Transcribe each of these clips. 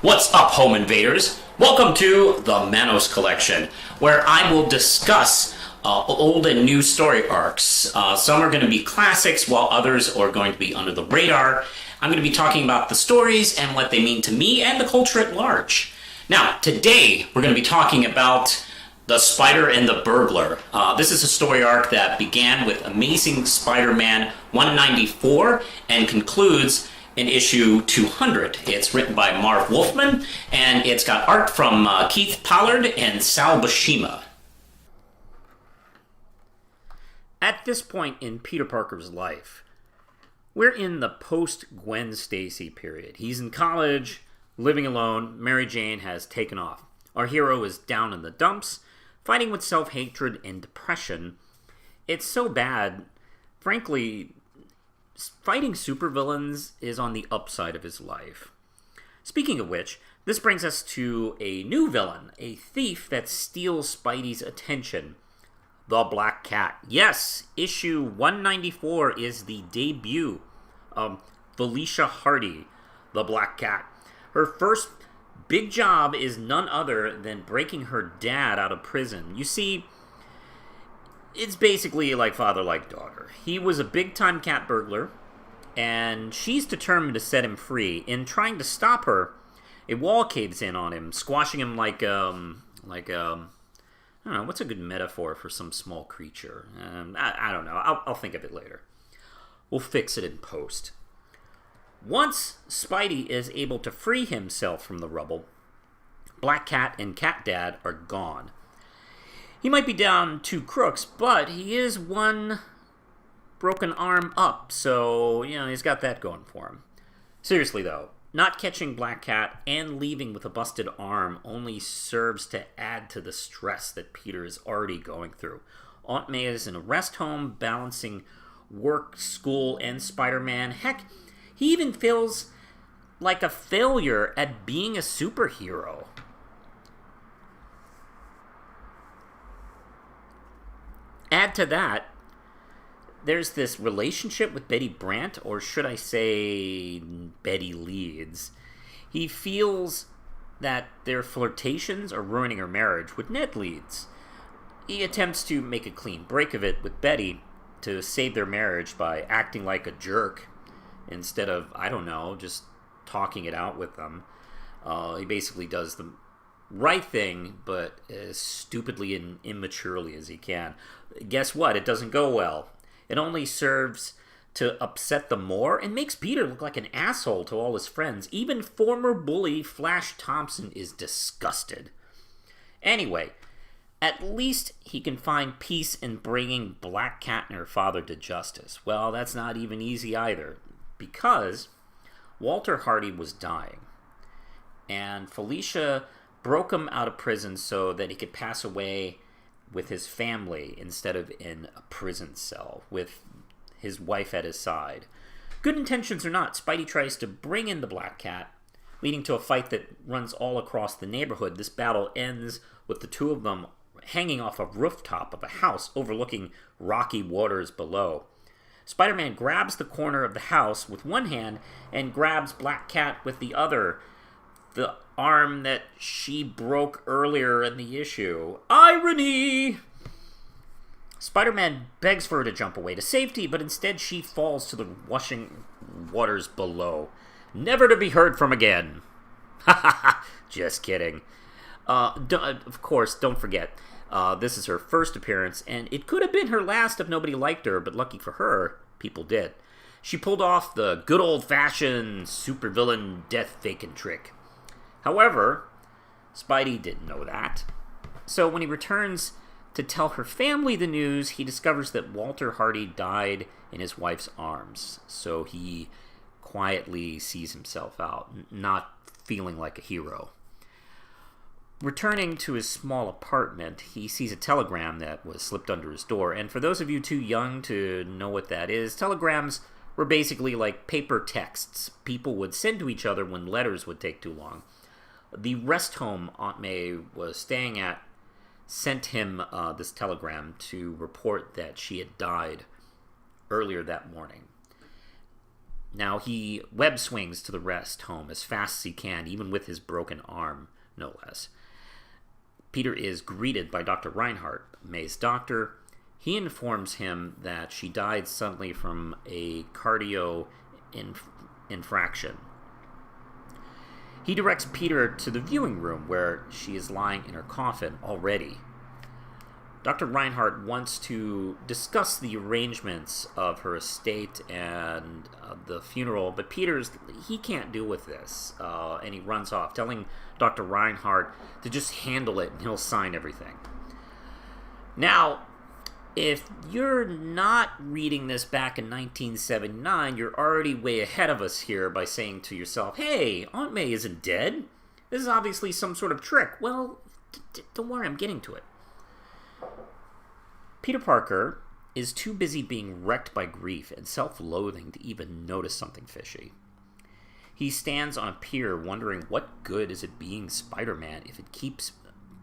What's up, home invaders? Welcome to the Manos collection, where I will discuss old and new story arcs. Some are going to be classics, while others are going to be under the radar. I'm going to be talking about the stories and what they mean to me and the culture at large. Now, today we're going to be talking about The Spider and the Burglar. This is a story arc that began with Amazing Spider-Man 194 and concludes in issue 200. It's written by Marv Wolfman, and it's got art from Keith Pollard and Sal Buscema. At this point in Peter Parker's life, we're in the post-Gwen Stacy period. He's in college, living alone. Mary Jane has taken off. Our hero is down in the dumps, fighting with self-hatred and depression. It's so bad, frankly, fighting supervillains is on the upside of his life. Speaking of which, this brings us to a new villain, a thief that steals Spidey's attention, the Black Cat. Yes, issue 194 is the debut of Felicia Hardy, the Black Cat. Her first big job is none other than breaking her dad out of prison. You see, it's basically like father, like daughter. He was a big-time cat burglar, and she's determined to set him free. In trying to stop her, a wall caves in on him, squashing him like I don't know, what's a good metaphor for some small creature? I don't know. I'll think of it later. We'll fix it in post. Once Spidey is able to free himself from the rubble, Black Cat and Cat Dad are gone. He might be down 2 crooks, but he is 1 broken arm up, so, he's got that going for him. Seriously, though, not catching Black Cat and leaving with a busted arm only serves to add to the stress that Peter is already going through. Aunt May is in a rest home, balancing work, school, and Spider-Man. Heck, he even feels like a failure at being a superhero. Add to that, there's this relationship with Betty Brant, or should I say Betty Leeds. He feels that their flirtations are ruining her marriage with Ned Leeds. He attempts to make a clean break of it with Betty to save their marriage by acting like a jerk instead of, I don't know, just talking it out with them. He basically does the right thing, but as stupidly and immaturely as he can. Guess what? It doesn't go well. It only serves to upset them more and makes Peter look like an asshole to all his friends. Even former bully Flash Thompson is disgusted. Anyway, at least he can find peace in bringing Black Cat and her father to justice. Well, that's not even easy either, because Walter Hardy was dying, and Felicia broke him out of prison so that he could pass away with his family instead of in a prison cell with his wife at his side. Good intentions or not, Spidey tries to bring in the Black Cat, leading to a fight that runs all across the neighborhood. This battle ends with the two of them hanging off a rooftop of a house overlooking rocky waters below. Spider-Man grabs the corner of the house with one hand and grabs Black Cat with the other, the arm that she broke earlier in the issue. Irony! Spider-Man begs for her to jump away to safety, but instead she falls to the rushing waters below, never to be heard from again. Ha ha ha! Just kidding. Of course, don't forget, this is her first appearance, and it could have been her last if nobody liked her, but lucky for her, people did. She pulled off the good old-fashioned supervillain death-faking trick. However, Spidey didn't know that. So when he returns to tell her family the news, he discovers that Walter Hardy died in his wife's arms. So he quietly sees himself out, not feeling like a hero. Returning to his small apartment, he sees a telegram that was slipped under his door. And for those of you too young to know what that is, telegrams were basically like paper texts people would send to each other when letters would take too long. The rest home Aunt May was staying at sent him this telegram to report that she had died earlier that morning. Now he web swings to the rest home as fast as he can, even with his broken arm, no less. Peter is greeted by Dr. Reinhardt, May's doctor. He informs him that she died suddenly from a cardio infraction. He directs Peter to the viewing room where she is lying in her coffin already. Dr. Reinhardt wants to discuss the arrangements of her estate and the funeral, but he can't deal with this, and he runs off, telling Dr. Reinhardt to just handle it and he'll sign everything. Now, if you're not reading this back in 1979, you're already way ahead of us here by saying to yourself, hey, Aunt May isn't dead. This is obviously some sort of trick. Well, don't worry, I'm getting to it. Peter Parker is too busy being wrecked by grief and self-loathing to even notice something fishy. He stands on a pier wondering what good is it being Spider-Man if it keeps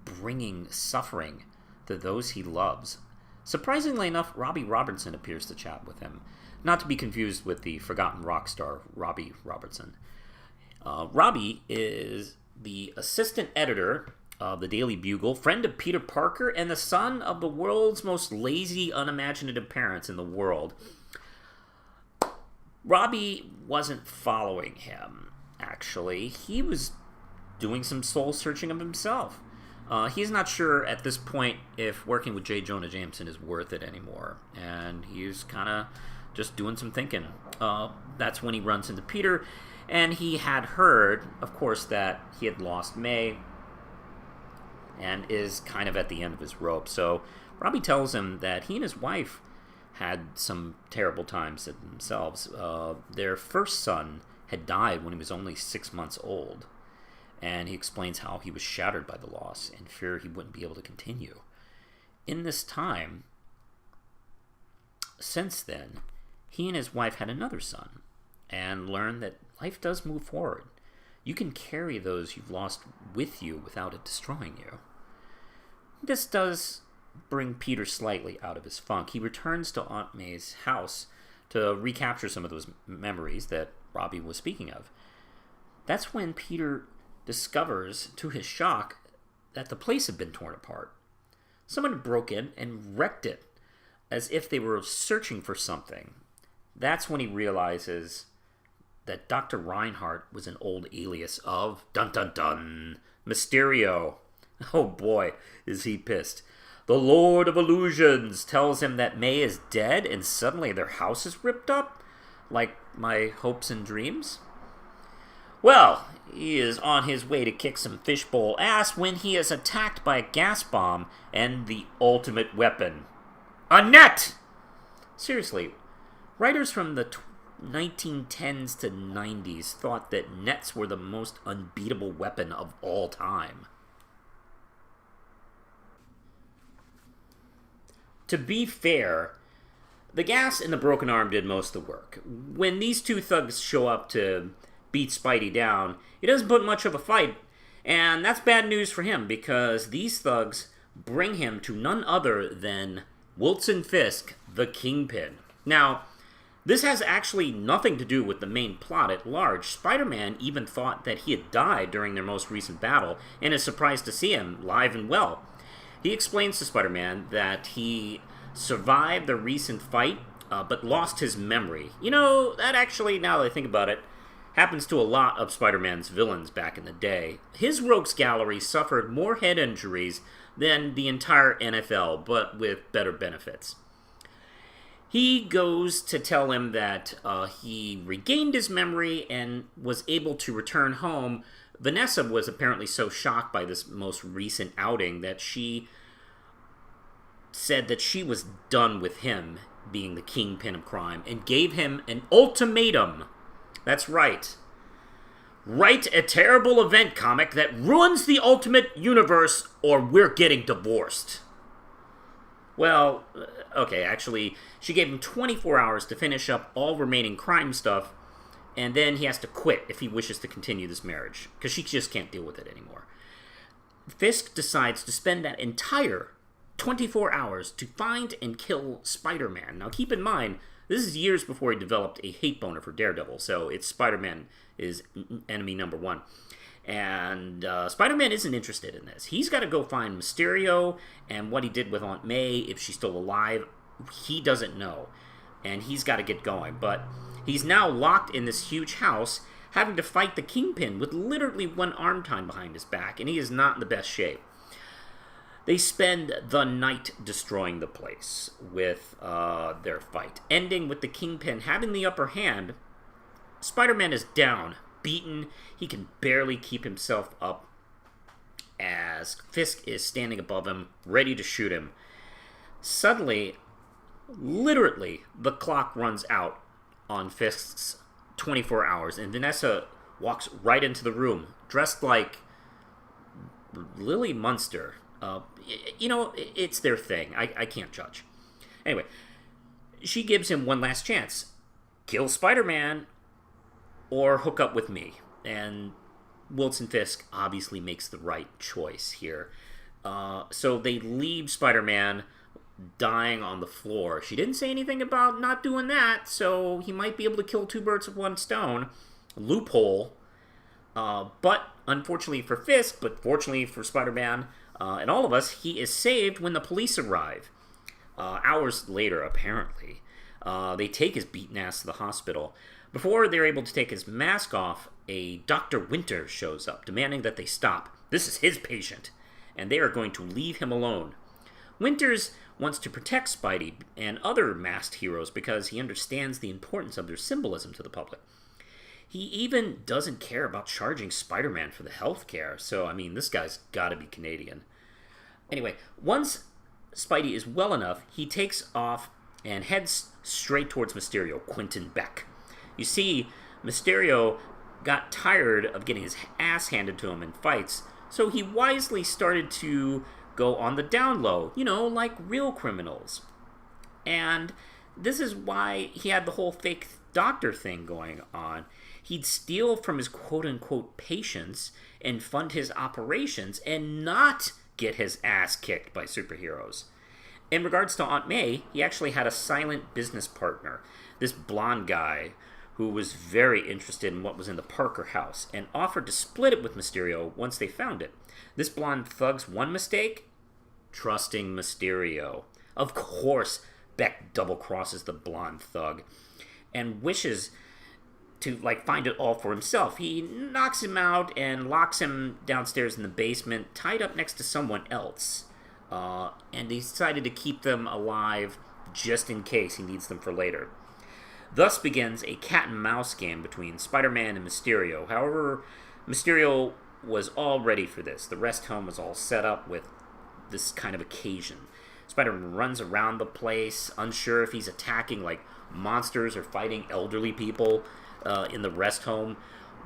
bringing suffering to those he loves. Surprisingly enough, Robbie Robertson appears to chat with him, not to be confused with the forgotten rock star Robbie Robertson. Robbie is the assistant editor of the Daily Bugle, friend of Peter Parker, and the son of the world's most lazy, unimaginative parents in the world. Robbie wasn't following him, actually. He was doing some soul-searching of himself. He's not sure at this point if working with J. Jonah Jameson is worth it anymore, and he's kind of just doing some thinking. That's when he runs into Peter, and he had heard, of course, that he had lost May, and is kind of at the end of his rope. So Robbie tells him that he and his wife had some terrible times themselves. Their first son had died when he was only 6 months old, and he explains how he was shattered by the loss and feared he wouldn't be able to continue. In this time, since then, he and his wife had another son and learned that life does move forward. You can carry those you've lost with you without it destroying you. This does bring Peter slightly out of his funk. He returns to Aunt May's house to recapture some of those memories that Robbie was speaking of. That's when Peter discovers, to his shock, that the place had been torn apart. Someone had broke in and wrecked it, as if they were searching for something. That's when he realizes that Dr. Reinhardt was an old alias of, dun-dun-dun, Mysterio. Oh boy, is he pissed. The Lord of Illusions tells him that May is dead and suddenly their house is ripped up, like my hopes and dreams. Well, he is on his way to kick some fishbowl ass when he is attacked by a gas bomb and the ultimate weapon, a net! Seriously, writers from the 1910s to 90s thought that nets were the most unbeatable weapon of all time. To be fair, the gas and the broken arm did most of the work. When these two thugs show up to beat Spidey down, he doesn't put much of a fight, and that's bad news for him because these thugs bring him to none other than Wilson Fisk, the Kingpin. Now, this has actually nothing to do with the main plot at large. Spider-Man even thought that he had died during their most recent battle, and is surprised to see him live and well. He explains to Spider-Man that he survived the recent fight, but lost his memory. You know, that actually, now that I think about it, happens to a lot of Spider-Man's villains back in the day. His rogues gallery suffered more head injuries than the entire NFL, but with better benefits. He goes to tell him that he regained his memory and was able to return home. Vanessa was apparently so shocked by this most recent outing that she said that she was done with him being the kingpin of crime and gave him an ultimatum. That's right. Write a terrible event comic that ruins the Ultimate Universe or we're getting divorced. Well, okay, actually, she gave him 24 hours to finish up all remaining crime stuff, and then he has to quit if he wishes to continue this marriage, because she just can't deal with it anymore. Fisk decides to spend that entire 24 hours to find and kill Spider-Man. Now, keep in mind, This is years before he developed a hate boner for Daredevil, so it's Spider-Man is enemy number one. And Spider-Man isn't interested in this. He's got to go find Mysterio, and what he did with Aunt May, if she's still alive, he doesn't know. And he's got to get going. But he's now locked in this huge house, having to fight the Kingpin with literally one arm tied behind his back, and he is not in the best shape. They spend the night destroying the place with their fight, ending with the Kingpin having the upper hand. Spider-Man is down, beaten. He can barely keep himself up as Fisk is standing above him, ready to shoot him. Suddenly, literally, the clock runs out on Fisk's 24 hours, and Vanessa walks right into the room, dressed like Lily Munster. It's their thing. I can't judge. Anyway, she gives him one last chance. Kill Spider-Man or hook up with me. And Wilson Fisk obviously makes the right choice here. So they leave Spider-Man dying on the floor. She didn't say anything about not doing that, so he might be able to kill two birds with one stone. Loophole. But unfortunately for Fisk, but fortunately for Spider-Man and all of us, he is saved when the police arrive. Hours later, apparently. They take his beaten ass to the hospital. Before they're able to take his mask off, a Dr. Winter shows up, demanding that they stop. This is his patient, and they are going to leave him alone. Winters wants to protect Spidey and other masked heroes because he understands the importance of their symbolism to the public. He even doesn't care about charging Spider-Man for the health care, so, this guy's gotta be Canadian. Anyway, once Spidey is well enough, he takes off and heads straight towards Mysterio, Quentin Beck. You see, Mysterio got tired of getting his ass handed to him in fights, so he wisely started to go on the down low, like real criminals. And this is why he had the whole fake doctor thing going on. He'd steal from his quote-unquote patients and fund his operations and not get his ass kicked by superheroes. In regards to Aunt May, he actually had a silent business partner, this blonde guy who was very interested in what was in the Parker house and offered to split it with Mysterio once they found it. This blonde thug's one mistake? Trusting Mysterio. Of course, Beck double-crosses the blonde thug and wishes to find it all for himself. He knocks him out and locks him downstairs in the basement, tied up next to someone else. And he decided to keep them alive just in case he needs them for later. Thus begins a cat-and-mouse game between Spider-Man and Mysterio. However, Mysterio was all ready for this. The rest home was all set up with this kind of occasion. Spider-Man runs around the place, unsure if he's attacking like monsters or fighting elderly people in the rest home.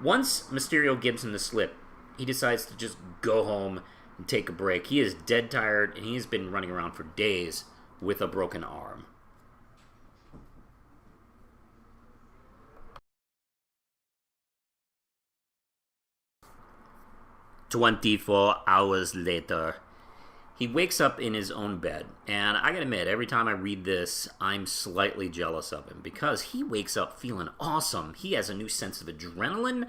Once Mysterio gives him the slip, he decides to just go home and take a break. He is dead tired, and he has been running around for days with a broken arm. 24 hours later, he wakes up in his own bed, and I gotta admit, every time I read this, I'm slightly jealous of him, because he wakes up feeling awesome. He has a new sense of adrenaline.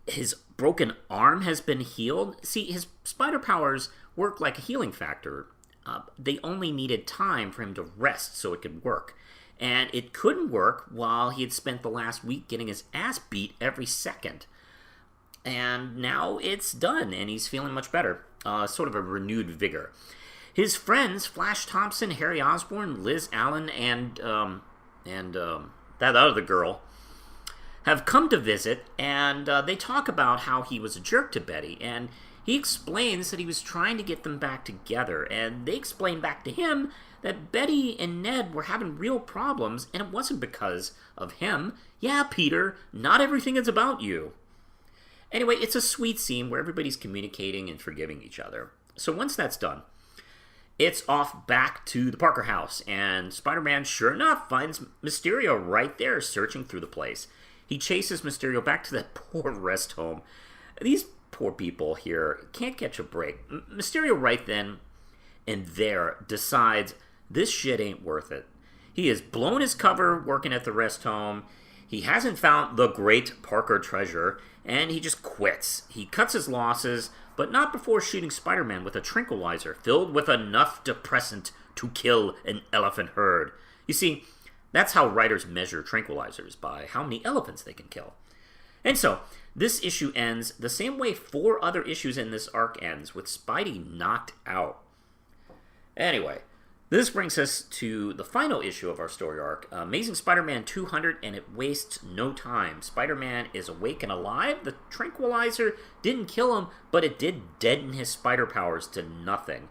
His broken arm has been healed. See, his spider powers work like a healing factor. They only needed time for him to rest so it could work. And it couldn't work while he had spent the last week getting his ass beat every second. And now it's done, and he's feeling much better. Sort of a renewed vigor. His friends, Flash Thompson, Harry Osborn, Liz Allen, and that other girl, have come to visit, and they talk about how he was a jerk to Betty, and he explains that he was trying to get them back together, and they explain back to him that Betty and Ned were having real problems, and it wasn't because of him. Yeah, Peter, not everything is about you. Anyway, it's a sweet scene where everybody's communicating and forgiving each other. So once that's done, it's off back to the Parker house, and Spider-Man, sure enough, finds Mysterio right there searching through the place. He chases Mysterio back to that poor rest home. These poor people here can't catch a break. Mysterio right then and there decides this shit ain't worth it. He has blown his cover working at the rest home. He hasn't found the great Parker treasure, and he just quits. He cuts his losses, but not before shooting Spider-Man with a tranquilizer filled with enough depressant to kill an elephant herd. You see, that's how writers measure tranquilizers, by how many elephants they can kill. And so, this issue ends the same way 4 other issues in this arc ends, with Spidey knocked out. Anyway, this brings us to the final issue of our story arc, Amazing Spider-Man 200, and it wastes no time. Spider-Man is awake and alive. The tranquilizer didn't kill him, but it did deaden his spider powers to nothing.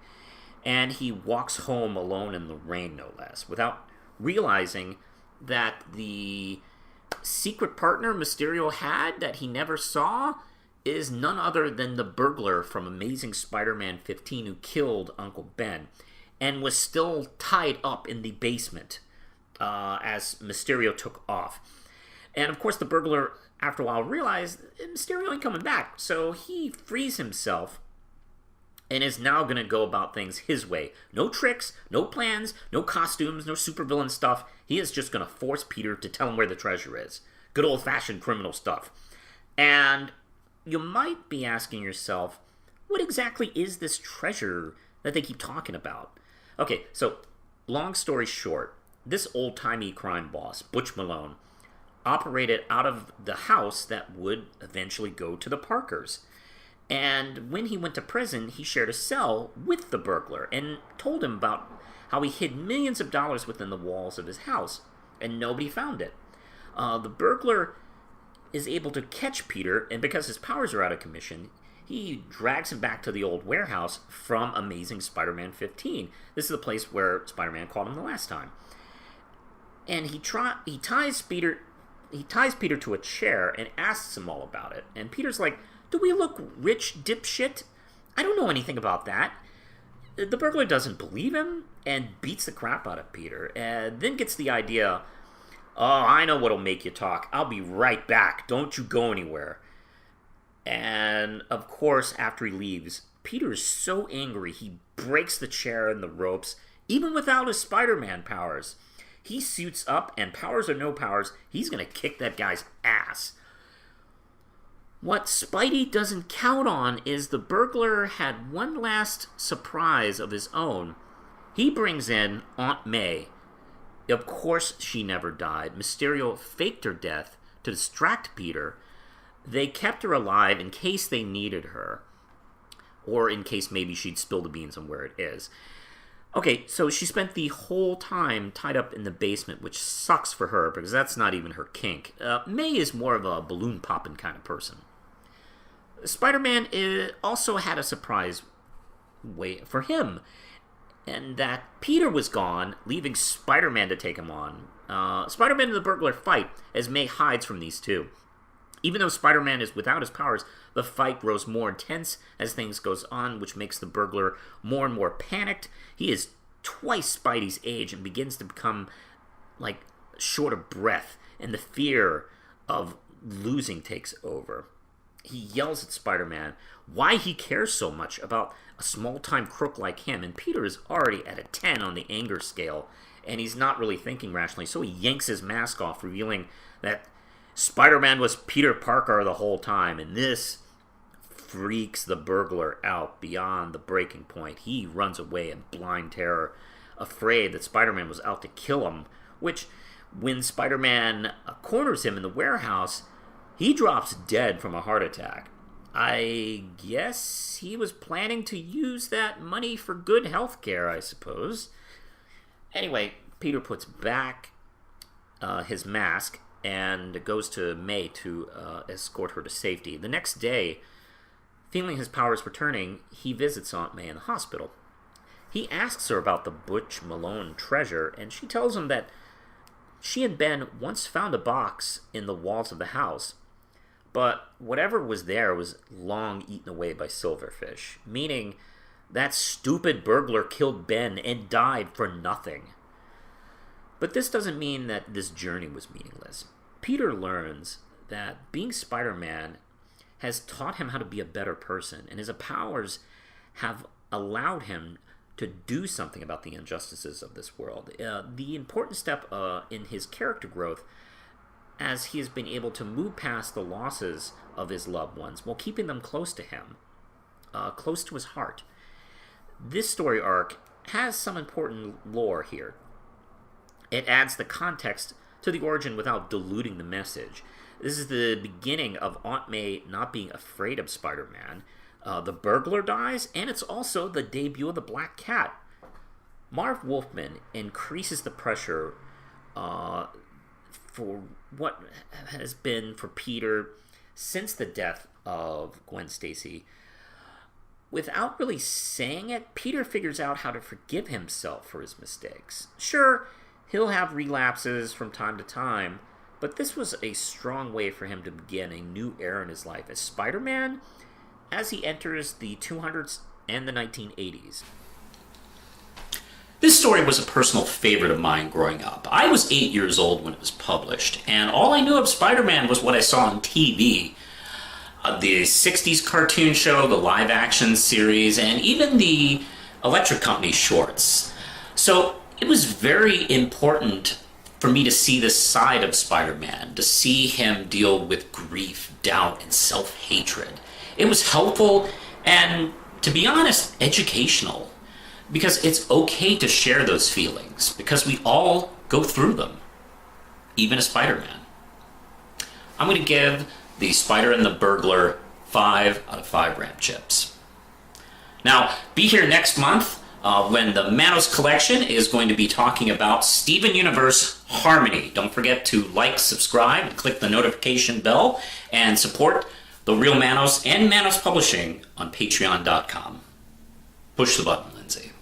And he walks home alone in the rain, no less, without realizing that the secret partner Mysterio had that he never saw is none other than the burglar from Amazing Spider-Man 15 who killed Uncle Ben and was still tied up in the basement as Mysterio took off. And of course the burglar, after a while, realized Mysterio ain't coming back, so he frees himself and is now going to go about things his way. No tricks, no plans, no costumes, no supervillain stuff. He is just going to force Peter to tell him where the treasure is. Good old-fashioned criminal stuff. And you might be asking yourself, what exactly is this treasure that they keep talking about? Okay, so long story short, this old-timey crime boss, Butch Malone, operated out of the house that would eventually go to the Parkers. And when he went to prison, he shared a cell with the burglar and told him about how he hid millions of dollars within the walls of his house, and nobody found it. The burglar is able to catch Peter, and because his powers are out of commission, he drags him back to the old warehouse from Amazing Spider-Man 15. This is the place where Spider-Man caught him the last time. And he ties Peter to a chair and asks him all about it. And Peter's like, "Do we look rich, dipshit? I don't know anything about that." The burglar doesn't believe him and beats the crap out of Peter, and then gets the idea, "Oh, I know what'll make you talk. I'll be right back. Don't you go anywhere." And, of course, after he leaves, Peter is so angry he breaks the chair and the ropes, even without his Spider-Man powers. He suits up, and powers or no powers, he's going to kick that guy's ass. What Spidey doesn't count on is the burglar had one last surprise of his own. He brings in Aunt May. Of course she never died. Mysterio faked her death to distract Peter. They kept her alive in case they needed her, or in case maybe she'd spill the beans on where it is. Okay, so she spent the whole time tied up in the basement, which sucks for her because that's not even her kink. May is more of a balloon popping kind of person. Spider-Man also had a surprise way for him, and that Peter was gone, leaving Spider-Man to take him on. Spider-Man and the burglar fight as May hides from these two. Even though Spider-Man is without his powers, the fight grows more intense as things goes on, which makes the burglar more and more panicked. He is twice Spidey's age and begins to become, like, short of breath, and the fear of losing takes over. He yells at Spider-Man why he cares so much about a small-time crook like him, and Peter is already at a 10 on the anger scale, and he's not really thinking rationally, so he yanks his mask off, revealing that Spider-Man was Peter Parker the whole time, and this freaks the burglar out beyond the breaking point. He runs away in blind terror, afraid that Spider-Man was out to kill him, which, when Spider-Man corners him in the warehouse, he drops dead from a heart attack. I guess he was planning to use that money for good health care, I suppose. Anyway, Peter puts back his mask and goes to May to escort her to safety. The next day, feeling his powers returning, he visits Aunt May in the hospital. He asks her about the Butch Malone treasure, and she tells him that she and Ben once found a box in the walls of the house, but whatever was there was long eaten away by silverfish, meaning that stupid burglar killed Ben and died for nothing. But this doesn't mean that this journey was meaningless. Peter learns that being Spider-Man has taught him how to be a better person, and his powers have allowed him to do something about the injustices of this world. The important step in his character growth, as he has been able to move past the losses of his loved ones while keeping them close to him, close to his heart. This story arc has some important lore here. It adds the context to the origin without diluting the message. This is the beginning of Aunt May not being afraid of Spider-Man. The burglar dies, and it's also the debut of the Black Cat. Marv Wolfman increases the pressure for what has been for Peter since the death of Gwen Stacy. Without really saying it, Peter figures out how to forgive himself for his mistakes. Sure, he'll have relapses from time to time, but this was a strong way for him to begin a new era in his life as Spider-Man as he enters the 200s and the 1980s. This story was a personal favorite of mine growing up. I was 8 years old when it was published, and all I knew of Spider-Man was what I saw on TV. The 60s cartoon show, the live-action series, and even the Electric Company shorts. So it was very important for me to see this side of Spider-Man, to see him deal with grief, doubt, and self-hatred. It was helpful and, to be honest, educational. Because it's okay to share those feelings, because we all go through them, even a Spider-Man. I'm going to give The Spider and the Burglar 5 out of 5 ramp chips. Now, be here next month when the Manos collection is going to be talking about Steven Universe Harmony. Don't forget to like, subscribe, and click the notification bell, and support The Real Manos and Manos Publishing on Patreon.com. Push the button, Lindsay.